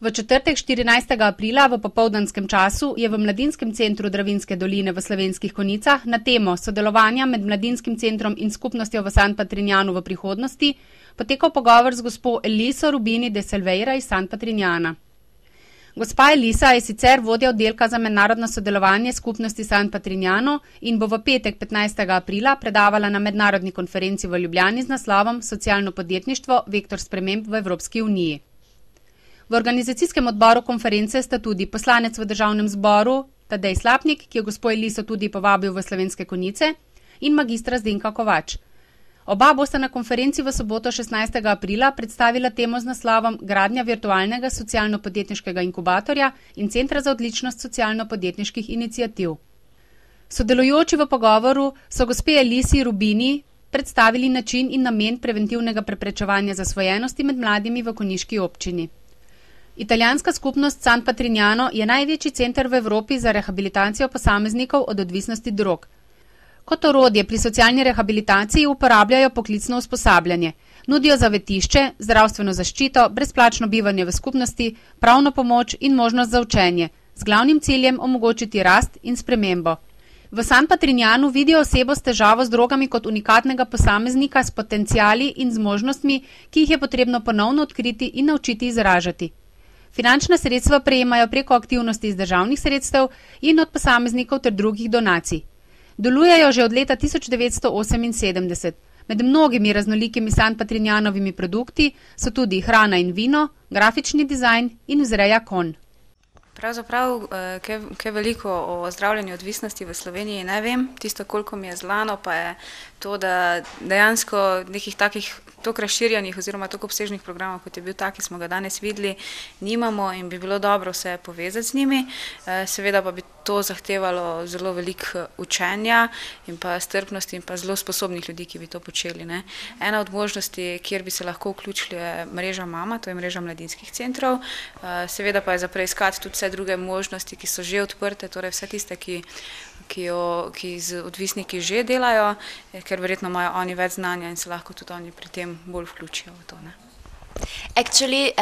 V četrtek 14. aprila v popoldanskem času je v Mladinskem centru Dravinjske doline v Slovenskih Konjicah na temo sodelovanja med Mladinskim centrom in skupnostjo v San Patrignanu v prihodnosti potekal pogovor z gospo Eliso Rubini de Silveira iz San Patrignana. Gospa Elisa je sicer vodja oddelka za mednarodno sodelovanje skupnosti San Patrignano in bo v petek 15. aprila predavala na mednarodni konferenci v Ljubljani z naslovom Socialno podjetništvo – vektor sprememb v Evropski uniji. V organizacijskem odboru konference sta tudi poslanec v državnem zboru Tadej Slapnik, ki je gospo Eliso tudi povabil v Slovenske Konjice, in magistra Zdenka Kovač. Oba bosta na konferenci v soboto 16. aprila predstavila temo z naslovom Gradnja virtualnega socialno-podjetniškega inkubatorja in Centra za odličnost socialno-podjetniških iniciativ. Sodelujoči v pogovoru so gospe Elisi Rubini predstavili način in namen preventivnega preprečevanja zasvojenosti med mladimi v konjiški občini. Italijanska skupnost San Patrignano je največji center v Evropi za rehabilitacijo posameznikov od odvisnosti drog. Kot orodje pri socialni rehabilitaciji uporabljajo poklicno usposabljanje, nudijo zavetišče, zdravstveno zaščito, brezplačno bivanje v skupnosti, pravno pomoč in možnost za učenje, z glavnim ciljem omogočiti rast in spremembo. V San Patrignanu vidijo osebo s težavo z drogami kot unikatnega posameznika s potenciali in zmožnostmi, ki jih je potrebno ponovno odkriti in naučiti izražati. Finančna sredstva prejemajo preko aktivnosti iz državnih sredstev in od posameznikov ter drugih donacij. Delujejo že od leta 1978. Med mnogimi raznolikimi San Patrignanovimi produkti so tudi hrana in vino, grafični dizajn in vzreja konj. Pravzaprav, kaj veliko o zdravljenju odvisnosti v Sloveniji ne vem. Tisto, koliko mi je znano, pa je to, da dejansko nekih takih toliko razširjenih oziroma toliko obsežnih programov, kot je bil ta, ki smo ga danes videli, nimamo in bi bilo dobro se povezati z njimi. Seveda pa bi to zahtevalo zelo veliko učenja in pa strpnosti in pa zelo sposobnih ljudi, ki bi to počeli, ne. Ena od možnosti, kjer bi se lahko vključili, je mreža MAMA, to je mreža mladinskih centrov. Seveda pa je za preiskati tudi vse druge možnosti, ki so že odprte, torej vse tiste, ki z odvisniki že delajo, ker verjetno imajo oni več znanja in se lahko tudi oni pri tem bolj vključijo v to, ne. Actually,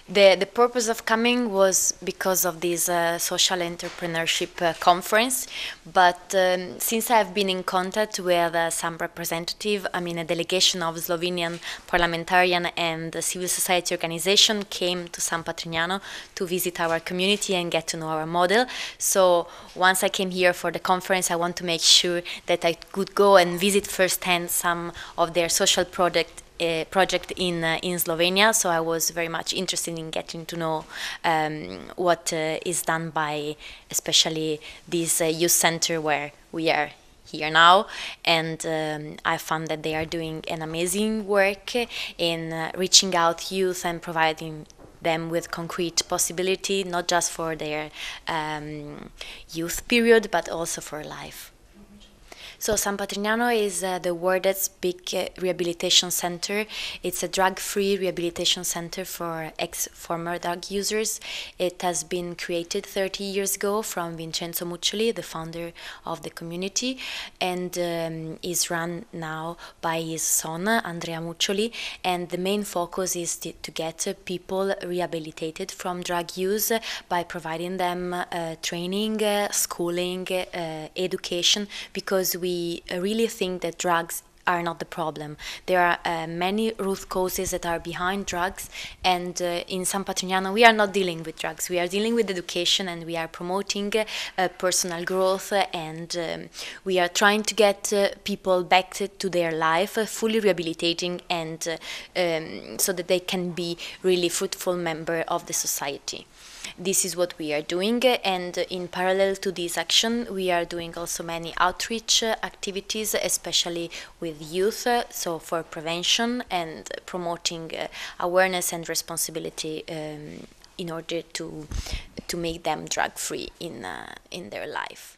the purpose of coming was because of this social entrepreneurship conference, but since I've been in contact with some representative, I mean a delegation of Slovenian parliamentarian and civil society organization came to San Patrignano to visit our community and get to know our model. So once I came here for the conference, I want to make sure that I could go and visit firsthand some of their social project in Slovenia, so I was very much interested in getting to know what is done by especially this youth center where we are here now, and I found that they are doing an amazing work in reaching out youth and providing them with concrete possibility, not just for their youth period, but also for life. So San Patrignano is the world's big rehabilitation center. It's a drug-free rehabilitation center for ex-former drug users. It has been created 30 years ago from Vincenzo Muccioli, the founder of the community, and is run now by his son, Andrea Muccioli. And the main focus is to get people rehabilitated from drug use by providing them training, schooling, education, because we really think that drugs are not the problem. There are many root causes that are behind drugs, and in San Patrignano we are not dealing with drugs. We are dealing with education, and we are promoting personal growth, and we are trying to get people back to their life, fully rehabilitating, and so that they can be really fruitful member of the society. This is what we are doing, and in parallel to this action we are doing also many outreach activities, especially with youth, so for prevention and promoting awareness and responsibility in order to make them drug-free in their life.